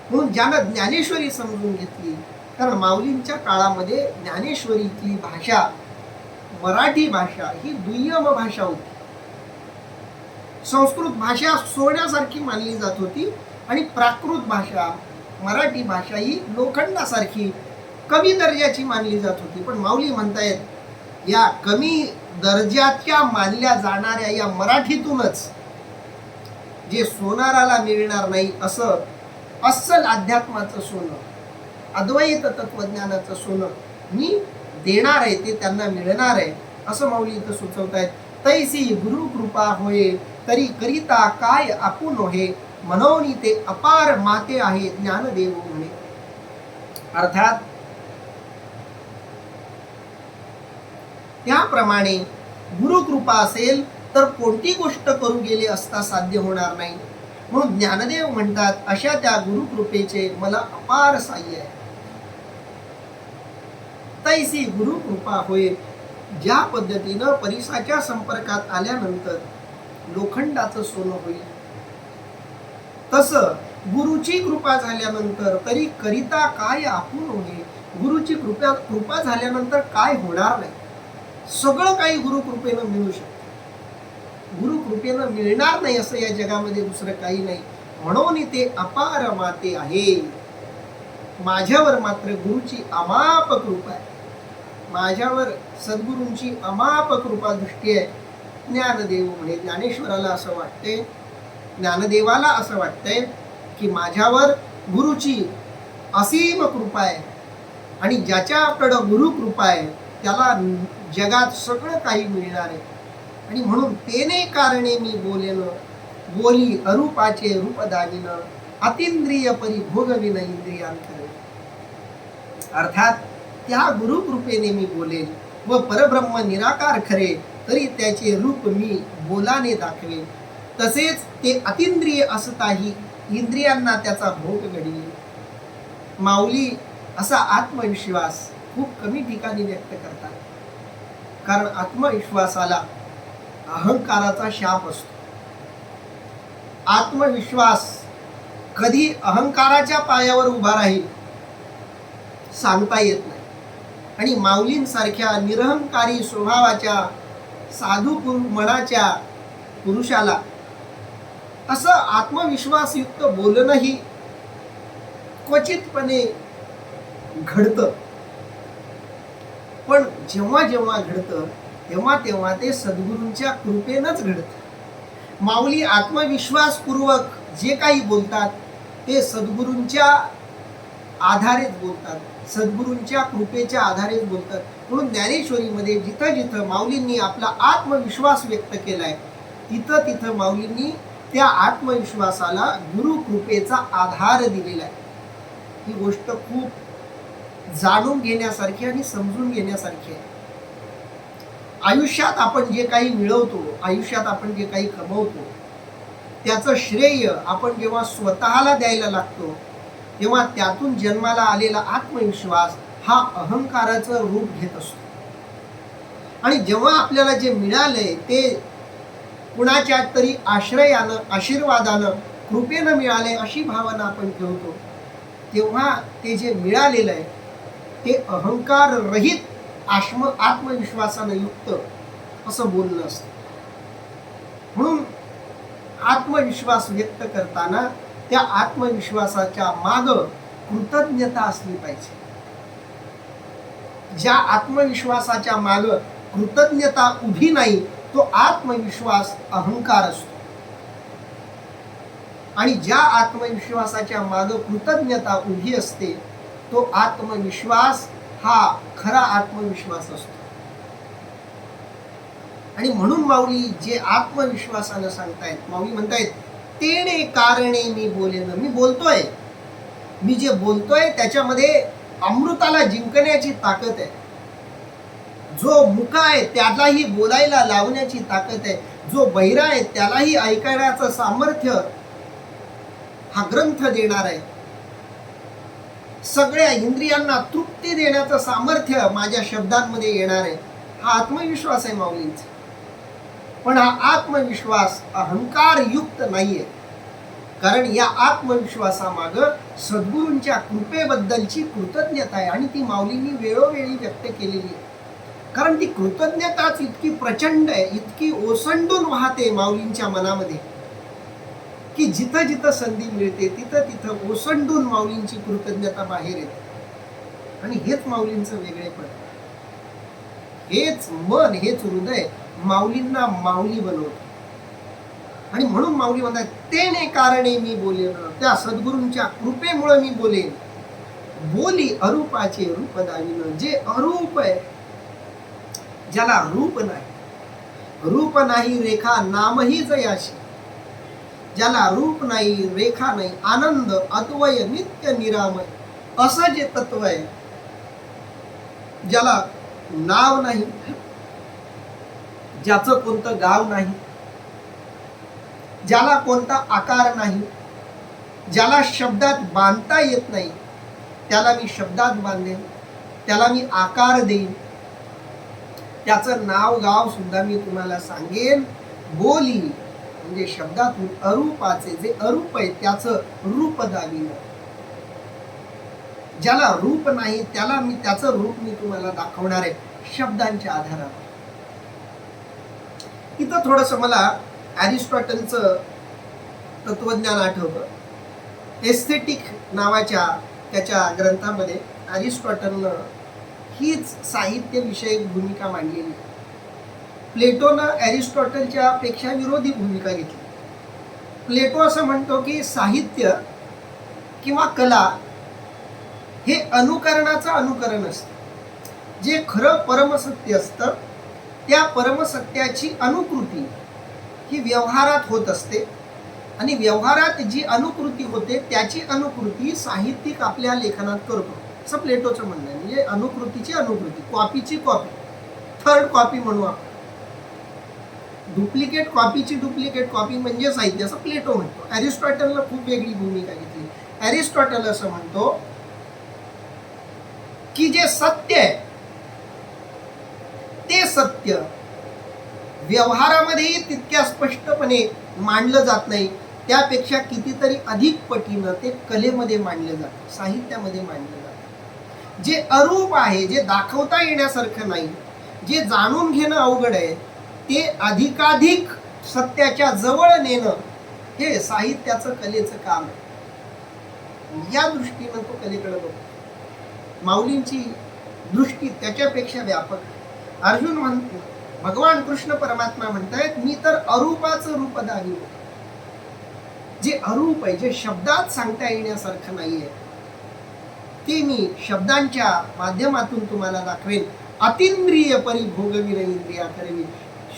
म्हणून ज्यानं ज्ञानेश्वरी समजून घेतली, कारण माऊलींच्या काळामध्ये ज्ञानेश्वरीतली भाषा, मराठी भाषा ही दुय्यम भाषा होती. संस्कृत भाषा सोन्यासारखी मानली जात होती आणि प्राकृत भाषा, मराठी भाषा ही लोखंडासारखी कमी दर्जाची मानली जात होती. पण माऊली म्हणतायत या कमी दर्जाच्या मानल्या जाणाऱ्या या मराठीतूनच जे सोनाराला मिळणार नाही असं अस्सल अध्यात्माचं सोनं, अद्वैत तत्वज्ञानाचं सोनं मी देणार आहे, ते त्यांना मिळणार आहे असं माऊली इथं सुचवतायत. तैसी गुरु कृपा होय तरी करिता काय आपुन हे, मनोनी ते अपार माते आहे ज्ञानदेव म्हणे. अर्थात त्याप्रमाणे गुरुकृपा असेल तर कोणती गोष्ट करू गेले असता साध्य होणार नाही. म्हणून ज्ञानदेव म्हणतात अशा त्या गुरुकृपेचे मला अपार साह्य आहे. तैसी गुरुकृपा होय, ज्या पद्धतीनं परिसाच्या संपर्कात आल्यानंतर लोखंडाचं सोनं होईल, तसं गुरुची कृपा झाल्यानंतर तरी करिता काय आपुन होणे, गुरुची कृपा झाल्यानंतर काय होणार नाही, सगळं काही गुरुकृपेनं मिळू शकतं. गुरुकृपेनं मिळणार नाही असं या जगामध्ये दुसरं काही नाही. म्हणून ते अपार माते आहे. माझ्यावर मात्र गुरुची अमाप कृपा आहे, माझ्यावर सद्गुरूंची अमाप कृपा दृष्टी आहे. ज्ञानदेव म्हणे, ज्ञानेश्वराला असं वाटते, ज्ञानदेवाला असं वाटतंय की माझ्यावर गुरुची असीम कृपा आहे, आणि ज्याच्याकडं गुरु कृपा आहे त्याला जगात सगळं काही मिळणार आहे. आणि म्हणून तेने कारणे मी बोलेन, बोली अरूपाचे रूपदानीन, अतिंद्रिय परिभोगविन इंद्रियांतरे. अर्थात त्या गुरुकृपेने मी बोलेन व परब्रह्म निराकार खरे तरी त्याचे रूप मी बोलाने दाखवेन. तसेच ते अतिंद्रिय असताही इंद्रियांना त्याचा भोग घडवी. माऊली असा आत्मविश्वास खूप कमी ठिकाणी व्यक्त करतात, कारण आत्मविश्वासाला अहंकाराचा शाप असतो. आत्मविश्वास कधी अहंकाराच्या पायावर उभा राहील सांगता येत नाही. आणि माऊलींसारख्या निरहंकारी स्वभावाच्या साधू मनाच्या पुरुषाला असं आत्मविश्वासयुक्त बोलणंही क्वचितपणे घडतं. पण जेव्हा जेव्हा घडतं तेव्हा तेव्हा ते सद्गुरूंच्या कृपेनंच घडतं. माऊली आत्मविश्वासपूर्वक जे काही बोलतात ते सद्गुरूंच्या आधारेच बोलतात. सद्गुरूंच्या कृपेच्या आधारेच बोलतात. म्हणून ज्ञानेश्वरीमध्ये जिथं जिथं माऊलींनी आपला आत्मविश्वास व्यक्त केलाय, तिथं तिथं माऊलींनी त्या आत्मविश्वासाला गुरु कृपेचा आधार दिलेला आहे. ही गोष्ट खूप जाणून घेण्यासारखी आणि समजून घेण्यासारखी आहे. आयुष्यात आपण जे काही मिळवतो, आयुष्यात आपण जे काही कमवतो, त्याचं श्रेय आपण जेव्हा स्वतःला द्यायला लागतो, तेव्हा त्यातून जन्माला आलेला आत्मविश्वास हा अहंकाराचं रूप घेत असतो. आणि जेव्हा आपल्याला जे मिळालंय ते कुणाच्या तरी आश्रयानं, आशीर्वादानं, कृपेनं मिळाले अशी भावना आपण ठेवतो, तेव्हा ते जे मिळालेलं आहे ते अहंकार रहित आत्मविश्वासानं युक्त असं बोलणं असतं. म्हणून आत्मविश्वास व्यक्त करताना त्या आत्मविश्वासाच्या माग कृतज्ञता असली पाहिजे. ज्या आत्मविश्वासाच्या माग कृतज्ञता उभी नाही तो आत्मविश्वास अहंकार असतो. आणि ज्या आत्मविश्वासाच्या माग कृतज्ञता उभी असते तो आत्मविश्वास हा खरा आत्मविश्वास असतो. आणि म्हणून माऊली जे आत्मविश्वासानं सांगतायत, माऊली म्हणतायत तेने कारणे मी बोलेन. मी बोलतोय, मी जे बोलतोय त्याच्यामध्ये अमृताला जिंकण्याची ताकद आहे. जो मुका आहे त्यालाही बोलायला लावण्याची ताकद आहे. जो बहिरा आहे त्यालाही ऐकण्याचं सामर्थ्य हा ग्रंथ देणार आहे. सगळ्या इंद्रियांना तृप्ती देण्याचं सामर्थ्य माझ्या शब्दांमध्ये येणार आहे. हा आत्मविश्वास आहे माऊलींचा. पण हा आत्मविश्वास अहंकार युक्त नाहीये. कारण या आत्मविश्वासामाग सद्गुरूंच्या कृपेबद्दलची कृतज्ञता आहे आणि ती माऊलींनी वेळोवेळी व्यक्त केलेली आहे. कारण ती कृतज्ञताच इतकी प्रचंड आहे, इतकी ओसंडून वाहते माऊलींच्या मनामध्ये, की जिथं जिथं संधी मिळते तिथं तिथं ओसंडून माऊलींची कृतज्ञता बाहेर येते. आणि हेच माऊलींचं वेगळेपण, हेच मन, हेच हृदय माऊलींना माऊली बनवतं. आणि म्हणून माऊली म्हणतात तेने कारणे मी बोलेन. त्या सद्गुरूंच्या कृपेमुळे मी बोलेन. बोली अरूपाचे रूप दाविन. जे अरूप आहे, ज्याला रूप नाही, रूप नाही रेखा नामही जयाशी, ज्याला रूप नाही, रेखा नाही, आनंद अद्वय नित्य निरामय असं जे तत्व आहे, ज्याला नाव नाही, ज्याचं कोणतं गाव नाही, ज्याला कोणता आकार नाही, ज्याला शब्दात बांधता येत नाही, त्याला मी शब्दात बांधेन, त्याला मी आकार देईन, त्याचं नाव गाव सुद्धा मी तुम्हाला सांगेन. बोली म्हणजे शब्दातून अरूपाचे जे अरूप आहे त्याचं रूप दाविन. ज्याला रूप नाही त्याला मी त्याचं रूप मी तुम्हाला दाखवणार आहे शब्दांच्या आधारावर. इथं थोडस मला अरिस्टॉटलचं तत्वज्ञान आठवतं. एस्थेटिक नावाच्या त्याच्या ग्रंथामध्ये अरिस्टॉटलनं हीच साहित्य विषयक भूमिका मांडलेली. प्लेटोनं अरिस्टॉटलच्या पेक्षा विरोधी भूमिका घेतली. प्लेटो असं म्हणतो की साहित्य किंवा कला हे अनुकरणाचं अनुकरण असतं. जे खरं परमसत्य असतं त्या परमसत्याची अनुकृती ही व्यवहारात होत असते आणि व्यवहारात जी अनुकृती होते त्याची अनुकृती साहित्यिक आपल्या लेखनात करतो असं प्लेटोचं म्हणणं आहे. म्हणजे अनुकृतीची अनुकृती, कॉपीची कॉपी, थर्ड कॉपी म्हणू आपण. डुप्लिकेट कॉपीची डुप्लिकेट कॉपी म्हणजे साहित्य असं प्लेटो म्हणतो. अरिस्टॉटलनं खूप वेगळी भूमिका घेतली. अरिस्टॉटल असं म्हणतो की जे सत्य आहे ते सत्य व्यवहारामध्येही तितक्या स्पष्टपणे मांडलं जात नाही, त्यापेक्षा कितीतरी अधिक पटीनं ते कलेमध्ये मांडलं जातं, साहित्यामध्ये मांडलं जातं. जे अरूप आहे, जे दाखवता येण्यासारखं नाही, जे जाणून घेणं अवघड आहे, ते अधिकाधिक सत्याच्या जवळ नेणं हे साहित्याचं, कलेचं काम आहे. या दृष्टीनं तो कलेकडे बघतो. माऊलींची दृष्टी त्याच्यापेक्षा व्यापक. अर्जुन म्हणतो, भगवान कृष्ण परमात्मा म्हणतायत मी तर अरूपाचं रूप दाविन. जे अरूप आहे, जे शब्दात सांगता येण्यासारखं नाहीये, ती मी शब्दांच्या माध्यमातून तुम्हाला दाखवेन. अतिंद्रिय परिभोगविन इंद्रिया करवी.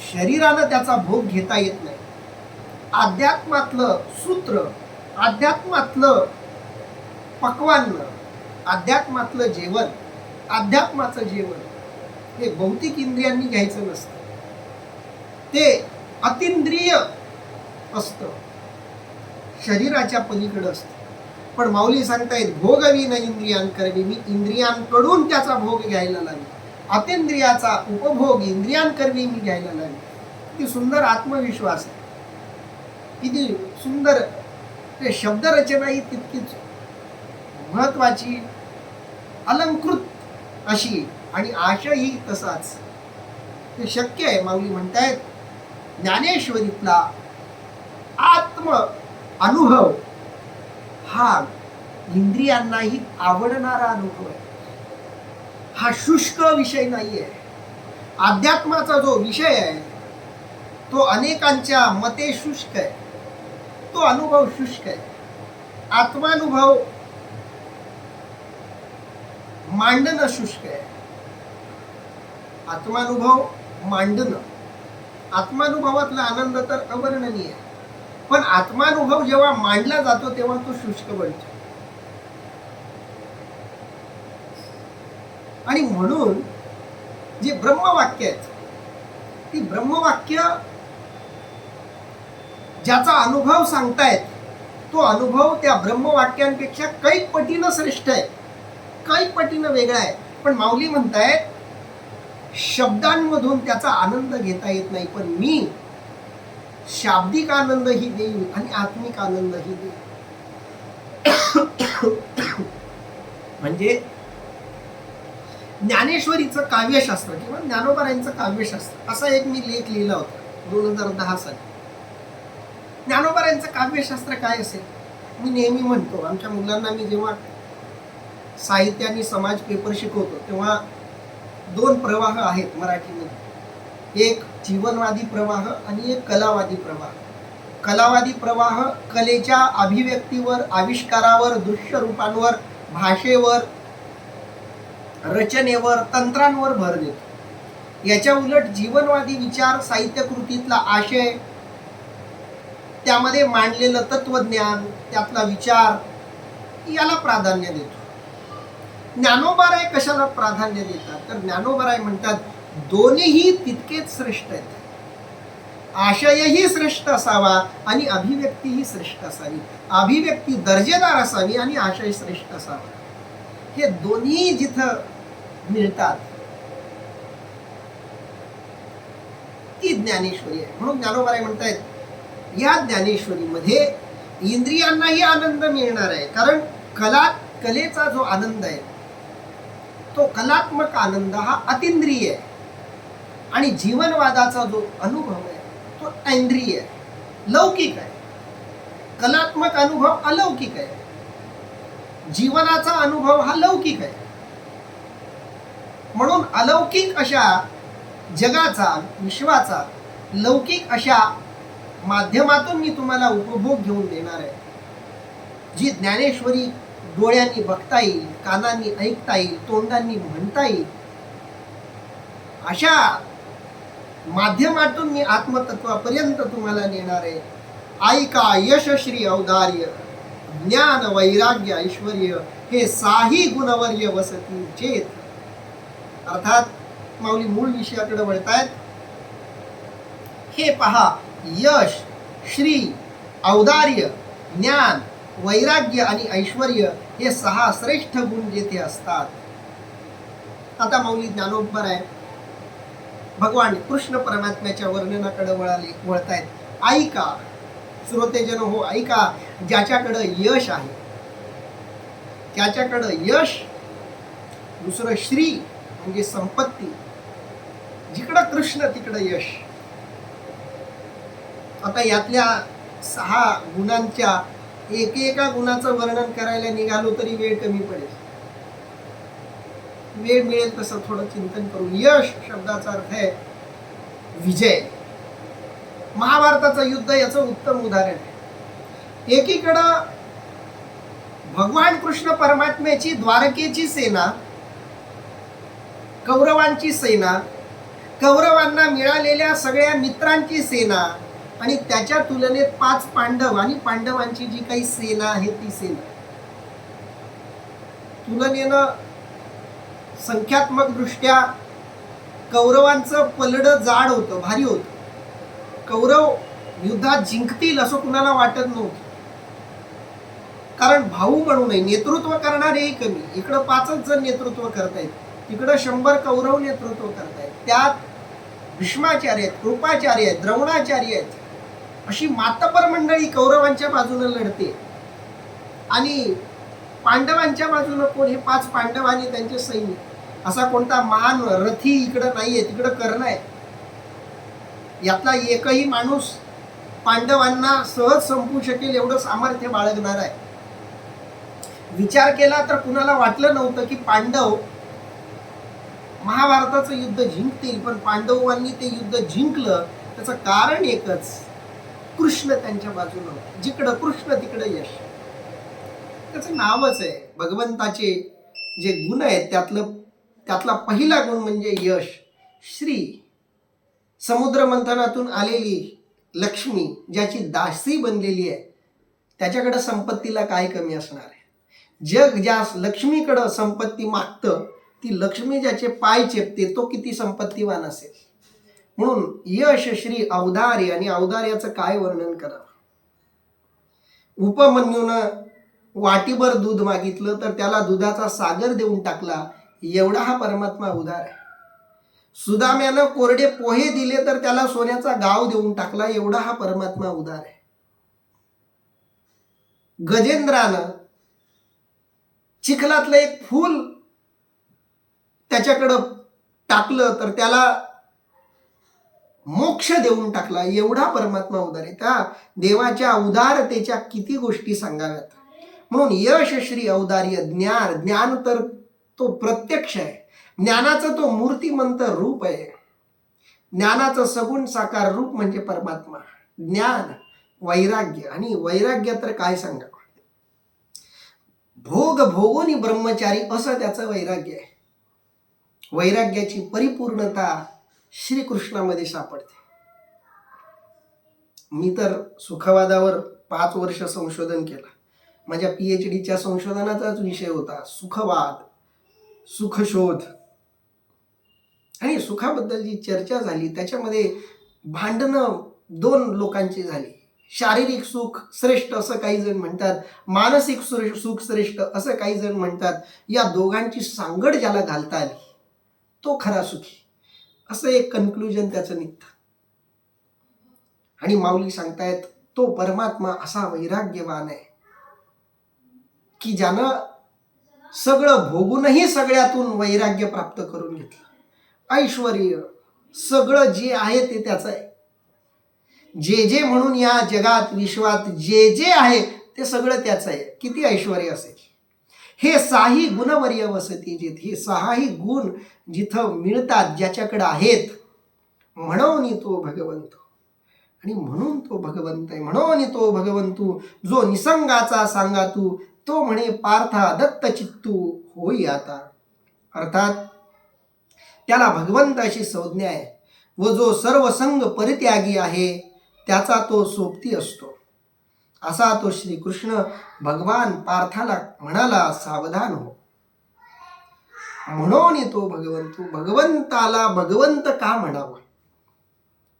शरीरानं त्याचा भोग घेता येत नाही. अध्यात्मातलं सूत्र, अध्यात्मातलं पक्वान्न, अध्यात्मातलं जेवण, अध्यात्माचं जेवण हे भौतिक इंद्रियांनी घ्यायचं नसतं. ते अतिंद्रिय असतं, शरीराच्या पलीकडे असतं. पण माऊली सांगतायत भोगविन इंद्रियांकरवी. मी इंद्रियांकडून त्याचा भोग घ्यायला लागेल. अतिंद्रियाचा उपभोग इंद्रियांकरवी मी घ्यायला लागेल. किती सुंदर आत्मविश्वास आहे, किती सुंदर ते शब्दरचना ही तितकीच महत्वाची, अलंकृत अशी, आणि आशयही तसाच. ते शक्य आहे. माऊली म्हणतायत ज्ञानेश्वरीतला आत्म अनुभव हा इंद्रियांनाही आवडणारा अनुभव आहे. हा शुष्क विषय नाहीये. अध्यात्माचा जो विषय आहे तो अनेकांच्या मते शुष्क आहे. तो अनुभव शुष्क आहे. आत्मानुभव मांडणं शुष्क आहे. आत्मानुभव मांडणं, आत्मानुभवातला आनंद तर अवर्णनीय आहे. पण आत्मानुभव जेव्हा मांडला जातो तेव्हा तो शुष्क बनतो. आणि म्हणून जी ब्रह्मवाक्य आहेत ती ब्रह्मवाक्य ज्याचा अनुभव सांगतायत तो अनुभव त्या ब्रह्मवाक्यांपेक्षा कैक पटीनं श्रेष्ठ आहे, कैक पटीनं वेगळा आहे. पण माऊली म्हणतायत शब्दांमधून त्याचा आनंद घेता येत नाही, पण मी शाब्दिक आनंदही देईन आणि आत्मिक आनंदही देईन. म्हणजे ज्ञानेश्वरीचं काव्यशास्त्र किंवा ज्ञानोबारायांचं काव्यशास्त्र असा एक मी लेख लिहिला होता 2010 साली. ज्ञानोबारायांचं काव्यशास्त्र काय असेल? मी नेहमी म्हणतो, आमच्या मुलांना मी जेव्हा साहित्य आणि समाज पेपर शिकवतो तेव्हा 2 प्रवाह आहेत मराठीमध्ये. एक जीवनवादी प्रवाह आणि एक कलावादी प्रवाह. कलावादी प्रवाह कलेच्या अभिव्यक्तीवर, आविष्कारावर, दृश्य रूपांवर, भाषेवर, रचनेवर, तंत्रांवर भर देतो. याच्या उलट जीवनवादी विचार, साहित्यकृतीतला आशय, त्यामध्ये मांडलेलं तत्वज्ञान, त्यातला विचार याला प्राधान्य देतो. ज्ञानोबाराय कशाला प्राधान्य देतात? तर ज्ञानोबाराय म्हणतात दोन्हीही तितकेच श्रेष्ठ आहेत. आशयही श्रेष्ठ असावा आणि अभिव्यक्तीही श्रेष्ठ असावी. अभिव्यक्ती दर्जेदार असावी आणि आशय श्रेष्ठ असावा. हे दोन्ही जिथं मिळतात ती ज्ञानेश्वरी आहे. म्हणून ज्ञानोबाराय म्हणतायत या ज्ञानेश्वरीमध्ये इंद्रियांनाही आनंद मिळणार आहे. कारण कलेचा जो आनंद आहे तो कलात्मक आनंद हा अतिंद्रिय आहे आणि जीवनवादाचा जो अनुभव आहे तो ऐंद्रिय आहे, लौकिक आहे. कलात्मक अनुभव अलौकिक आहे, जीवनाचा अनुभव हा लौकिक आहे. म्हणून अलौकिक अशा जगाचा, विश्वाचा लौकिक अशा माध्यमातून मी तुम्हाला उपभोग घेऊन देणार आहे. जी ज्ञानेश्वरी डोळ्यांनी बघता येईल, कानांनी ऐकता येईल, तोंडांनी म्हणता येईल, अशा माध्यमातून मी आत्मतत्वापर्यंत तुम्हाला नेणार आहे. ऐका यशश्री औदार्य, ज्ञान वैराग्य ऐश्वर्य हे साही गुणवर्य वसती चेत. अर्थात माऊली मूळ विषयाकडे वळतायत. हे पहा, यश, श्री, औदार्य, ज्ञान, वैराग्य आणि ऐश्वर्य हे 6 श्रेष्ठ गुण जेथे असतात. आता माऊली ज्ञानोबाराय भगवान कृष्ण परमात्म्याच्या वर्णनाकडे वळतायत. ऐका श्रोतेजन हो, ऐका, ज्याच्याकडे यश आहे त्याच्याकडे यश, दुसरं श्री म्हणजे संपत्ती, जिकडं कृष्ण तिकडं यश. आता यातल्या 6 गुणांच्या एकेका गुणाचं वर्णन करायला निघालो तरी वेळ कमी पडेल. वेळ मिळेल तसं थोडं चिंतन करू. यश शब्दाचा अर्थ आहे विजय. महाभारताचं युद्ध याचं उत्तम उदाहरण आहे. एकीकडं भगवान कृष्ण परमात्म्याची द्वारकेची सेना, कौरवांची सेना, कौरवांना मिळालेल्या सगळ्या मित्रांची सेना आणि त्याच्या तुलनेत 5 पांडव आणि पांडवांची जी काही सेना आहे ती सेना तुलनेनं संख्यात्मक दृष्ट्या कौरवांचं पलडं जाड होतं, भारी होतं. कौरव युद्धात जिंकतील असं कुणाला वाटत नव्हतं, कारण भाऊ म्हणून नेतृत्व करणारेही कमी. इकडं 5च जण नेतृत्व करतायत, तिकडं 100 कौरव नेतृत्व करतायत. त्यात भीष्माचार्य आहेत, कृपाचार्य आहेत, द्रोणाचार्य आहेत, अशी मातबर मंडळी कौरवांच्या बाजूने लढते. आणि पांडवांच्या बाजूने कोण? हे 5 पांडव आणि त्यांचे सैन्य. असा कोणता महान रथी इकडं नाहीये, तिकडं कर्ण आहे. यातला एकही माणूस पांडवांना सहज संपवू शकेल एवढं सामर्थ्य बाळगणार आहे. विचार केला तर कुणाला वाटलं नव्हतं की पांडव महाभारताचं युद्ध जिंकतील, पण पांडवांनी ते युद्ध जिंकलं. त्याचं कारण एकच, कृष्ण त्यांच्या बाजूनं. जिकडं कृष्ण तिकडं यश. त्याचं नावच आहे. भगवंताचे जे गुण आहेत त्यातला पहिला गुण म्हणजे यश. श्री, समुद्र मंथनातून आलेली लक्ष्मी, ज्याची दासी बनलेली आहे, त्याच्याकडे संपत्तीला काय कमी असणार आहे? जग ज्या लक्ष्मीकडं संपत्ती मागतं, ती लक्ष्मी ज्याचे पाय चेपते तो किती संपत्तीवान असेल. म्हणून यश, श्री, औदार्य. आणि औदार्याचं काय वर्णन करावं? उपमन्यूनं वाटीभर दूध मागितलं तर त्याला दुधाचा सागर देऊन टाकला, एवढा हा परमात्मा उदार आहे. सुदाम्यानं कोरडे पोहे दिले तर त्याला सोन्याचा गाव देऊन टाकला, एवढा हा परमात्मा उदार आहे. गजेंद्रानं चिखलातलं एक फूल त्याच्याकडं टाकलं तर त्याला मोक्ष देऊन टाकला, एवढा परमात्मा उदार आहे. त्या देवाच्या उदारतेच्या किती गोष्टी सांगाव्यात. म्हणून यश, श्री, औदार्य. ज्ञान, ज्ञान तर तो प्रत्यक्ष आहे. ज्ञानाचं तो मूर्तिमंत रूप आहे. ज्ञानाचं सगुण साकार रूप म्हणजे परमात्मा. ज्ञान, वैराग्य. आणि वैराग्य तर काय सांगा, भोग भोगोनी ब्रह्मचारी असं त्याचं वैराग्य आहे. वैराग्याची परिपूर्णता श्रीकृष्णामध्ये सापडते. मी तर सुखवादावर 5 वर्ष संशोधन केलं. माझ्या PhDच्या संशोधनाचाच विषय होता सुखवाद, सुखशोध. आणि सुखाबद्दल जी चर्चा झाली त्याच्यामध्ये भांडणं 2 लोकांची झाली. शारीरिक सुख श्रेष्ठ असं काही जण म्हणतात, मानसिक सुख श्रेष्ठ असं काही जण म्हणतात. या दोघांची सांगड ज्याला घालता आली तो खरा सुखी, असं एक कन्क्लुजन त्याचं निघतं. आणि माऊली सांगतायत तो परमात्मा असा वैराग्यवान आहे की ज्यानं सगळं भोगूनही सगळ्यातून वैराग्य प्राप्त करून घेतलं. ऐश्वर्य सगळं जे आहे ते त्याचं आहे. जे जे म्हणून या जगात विश्वात जे जे आहे ते सगळं त्याचं आहे. किती ऐश्वर्य असेल. हे 6ही गुणवर्य वसती जित. हे 6ही गुण जिथं मिळतात ज्याच्याकडे आहेत, म्हणून तो भगवंत. आणि म्हणून तो भगवंत आहे. म्हणून तो भगवंतू जो निसंगाचा सांगा तू, तो म्हणे पार्था दत्त चित्तू होई आता. अर्थात त्याला भगवंत अशी संज्ञा आहे. व जो सर्व संग परित्यागी आहे त्याचा तो सोबती असतो. असा तो श्रीकृष्ण भगवान पार्थाला म्हणाला, सावधान हो. म्हणून तो भगवंतू. भगवंताला भगवंत का म्हणावं?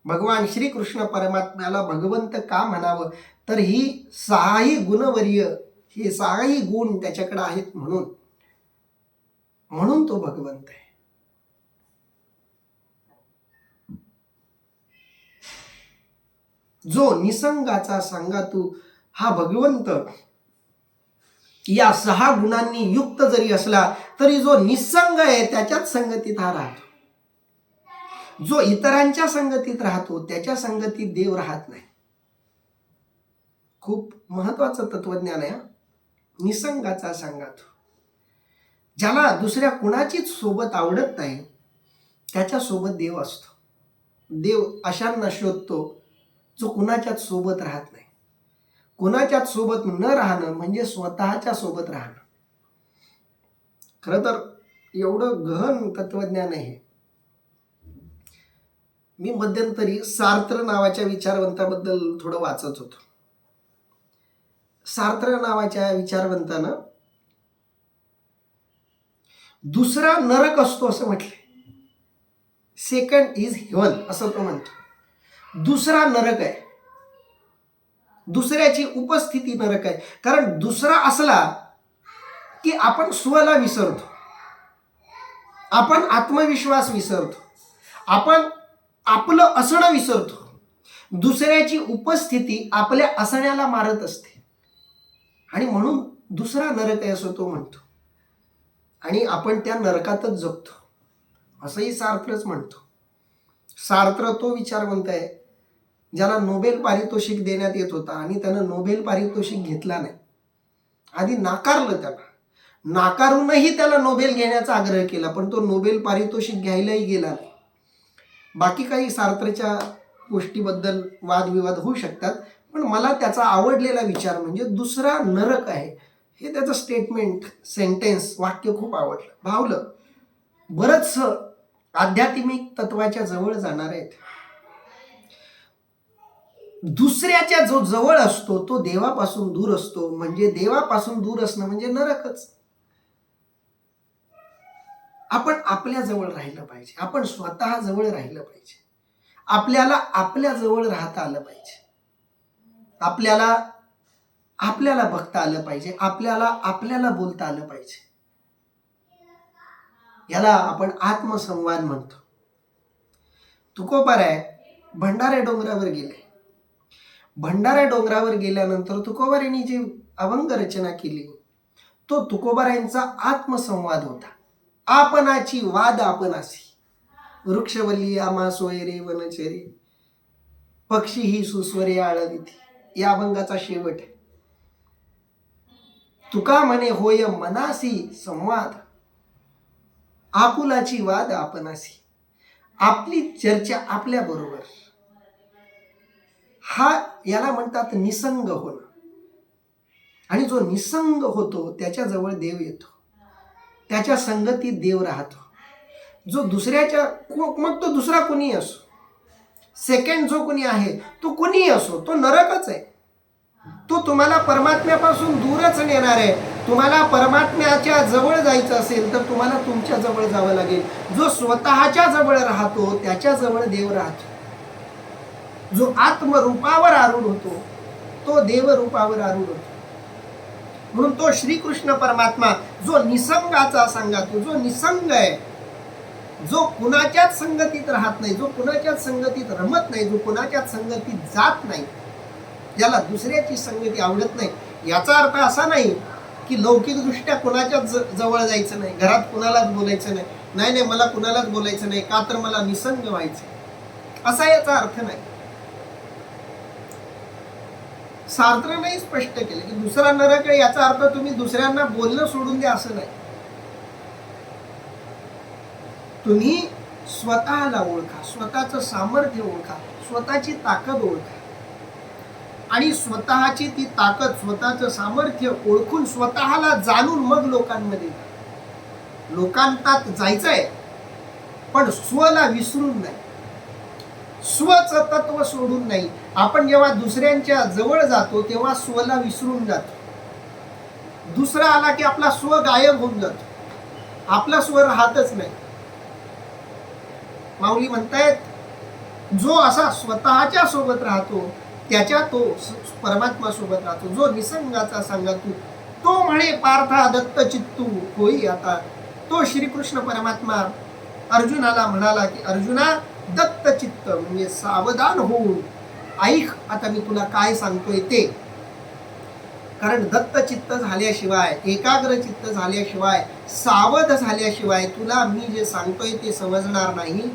भगवान श्रीकृष्ण परमात्म्याला भगवंत का म्हणावं? तर ही 6ही गुणवर्य, हे 6ही गुण त्याच्याकडे आहेत म्हणून तो भगवंत आहे. जो निसंगाचा सांगातू हा भगवंत या 6 गुणांनी युक्त जरी असला तरी जो निसंग आहे त्याच्याच संगतीत हा राहतो. जो इतरांच्या संगतीत राहतो त्याच्या संगतीत देव राहत नाही. खूप महत्वाचं तत्वज्ञान आहे. निसंगाचा सांगातू. ज्याला दुसऱ्या कुणाचीच सोबत आवडत नाही त्याच्या सोबत देव असतो. देव अशांना शोधतो जो कुणाच्याच सोबत राहत नाही. कोणाच्याच सोबत न राहणं म्हणजे स्वतःच्या सोबत राहणं. खरं तर एवढं गहन तत्वज्ञान आहे. मी मध्यंतरी सार्त्र नावाच्या विचारवंताबद्दल थोडं वाचत होतो. सार्त्र नावाच्या विचारवंतानं दुसरा नरक असतो असं म्हटले. सेकंड इज हेवन असं तो म्हणतो. दुसरा नरक आहे, दुसऱ्याची उपस्थिती नरक आहे. कारण दुसरा असला की आपण स्वला विसरतो, आपण आत्मविश्वास विसरतो, आपण आपलं असणं विसरतो. दुसऱ्याची उपस्थिती आपल्या असण्याला मारत असते आणि म्हणून दुसरा नरक आहे असं तो म्हणतो. आणि आपण त्या नरकातच जगतो असंही सार्त्रच म्हणतो. सार्त्र तो विचारवंत आहे ज्याला नोबेल पारितोषिक देण्यात येत होता आणि त्यानं नोबेल पारितोषिक घेतला नाही. आधी नाकारलं त्याला, नाकारूनही त्याला नोबेल घेण्याचा आग्रह केला, पण तो नोबेल पारितोषिक घ्यायलाही गेला नाही. बाकी काही सार्त्रच्या गोष्टीबद्दल वादविवाद होऊ शकतात, पण मला त्याचा आवडलेला विचार म्हणजे दुसरा नरक आहे हे त्याचं स्टेटमेंट, सेंटेन्स, वाक्य खूप आवडलं, भावलं. बरंचसं आध्यात्मिक तत्वाच्या जवळ जाणार आहेत. दुसऱ्याच्या जो जवळ असतो तो देवापासून दूर असतो, म्हणजे देवापासून दूर असणं म्हणजे नरकच. आपण आपल्या जवळ राहिलं पाहिजे, आपण स्वतः जवळ राहिलं पाहिजे, आपल्याला आपल्या जवळ राहता आलं पाहिजे, आपल्याला आपल्याला बघता आलं पाहिजे, आपल्याला आपल्याला बोलता आलं पाहिजे. याला आपण आत्मसंवाद म्हणतो. तुकोबाराय भंडारा डोंगरावर गेले. भंडारा डोंगरावर गेल्यानंतर तुकोबारायांनी जी अभंग रचना केली तो तुकोबारायांचा आत्मसंवाद होता. आपणाची वाद आपणासी, वृक्षवल्ली आम्हा सोयरे वनचरे, पक्षी ही सुस्वरे आळविती, या अभंगाचा शेवट आहे. तुका म्हणे होय मनासी संवाद, आपुलाची वाद आपणासी. आपली चर्चा आपल्या बरोबर, हा याला म्हणतात निसंग होणं. आणि जो निसंग होतो त्याच्याजवळ देव येतो, त्याच्या संगतीत देव राहतो. जो दुसऱ्याच्या, मग तो दुसरा कोणी असो, सेकंड जो कोणी आहे तो कोणीही असो, तो नरकच आहे. तो तुम्हाला परमात्म्यापासून दूरच नेणार आहे. तुम्हाला परमात्म्याच्या जवळ जायचं असेल तर तुम्हाला तुमच्या जवळ जावं लागेल. जो स्वतःच्या जवळ राहतो त्याच्या जवळ देव राहतो. जो आत्मरूपावर आरूढ होतो तो देवरूपावर आरूढ होतो. म्हणून तो श्रीकृष्ण परमात्मा जो निसंगाचा सांगातो, जो निसंग आहे, जो कुणाच्याच संगतीत राहत नाही, जो कुणाच्याच संगतीत रमत नाही, जो कुणाच्याच संगतीत जात नाही, ज्याला दुसऱ्याची संगती आवडत नाही. याचा अर्थ असा नाही की लौकिकदृष्ट्या कुणाच्याच जवळ जायचं नाही, घरात कुणालाच बोलायचं नाही, नाही मला कुणालाच बोलायचं नाही का तर मला निसंग व्हायचं, असा याचा अर्थ नाही. सार्त्रने स्पष्ट केले की दुसरा नरक आहे याचा अर्थ तुम्ही दुसऱ्यांना बोलणं सोडून द्या असं नाही. तुम्ही स्वतःला ओळखा, स्वतःचं सामर्थ्य ओळखा, स्वतःची ताकद ओळखा आणि स्वतःची ती ताकद, स्वतःचं सामर्थ्य ओळखून स्वतःला जाणून मग लोकांमध्ये, लोकांतात जायचंय पण स्वला विसरून नाही, स्वचं तत्व सोडून नाही. आपण जेव्हा दुसऱ्यांच्या जवळ जातो तेव्हा स्वला विसरून जातो. दुसरा आला की आपला स्व गायब होऊन जातो, आपला स्व राहतच नाही. माऊली म्हणतायत जो असा स्वतःच्या सोबत राहतो त्याच्या तो परमात्मा सोबत राहतो. जो निसंगाचा सांगतो तो म्हणे पार्था दत्त चित्तू होई आता. तो श्रीकृष्ण परमात्मा अर्जुनाला म्हणाला की अर्जुना दत्त चित्त म्हणजे सावधान होऊन ऐक आता मी तुला काय सांगतोय ते. कारण दत्त चित्त झाल्याशिवाय, एकाग्र चित्त झाल्याशिवाय, सावध झाल्याशिवाय तुला मी जे सांगतोय ते समजणार नाही.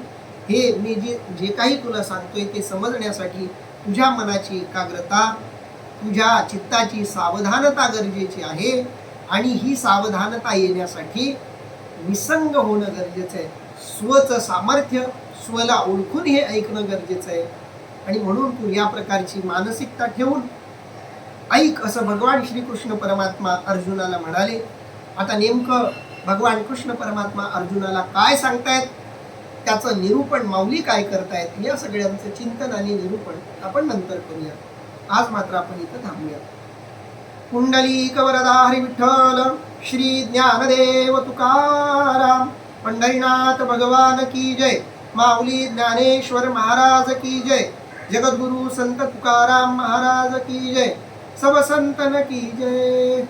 हे मी जे काही तुला सांगतोय ते समजण्यासाठी तुझ्या मनाची एकाग्रता, तुझ्या चित्ताची सावधानता गरजेची आहे. आणि ही सावधानता येण्यासाठी निसंग होणं गरजेचं आहे. स्वचं सामर्थ्य, स्वला ओळखून हे ऐकणं गरजेचं आहे. आणि म्हणून तू या प्रकारची मानसिकता ठेवून ऐक असं भगवान श्रीकृष्ण परमात्मा अर्जुनाला म्हणाले. आता नेमकं भगवान कृष्ण परमात्मा अर्जुनाला काय सांगतायत, त्याचं निरूपण माऊली काय करतायत, या सगळ्यांचं चिंतन आणि निरूपण आपण नंतर करूया. आज मात्र आपण इथं थांबूया. पुंडलिक वरदा हरी विठ्ठल श्री ज्ञानदेव तुकाराम. पंढरीनाथ भगवान की जय. माऊली ज्ञानेश्वर महाराज की जय. जगद्गुरु संत तुकाराम महाराज की जय. सब संतन की जय.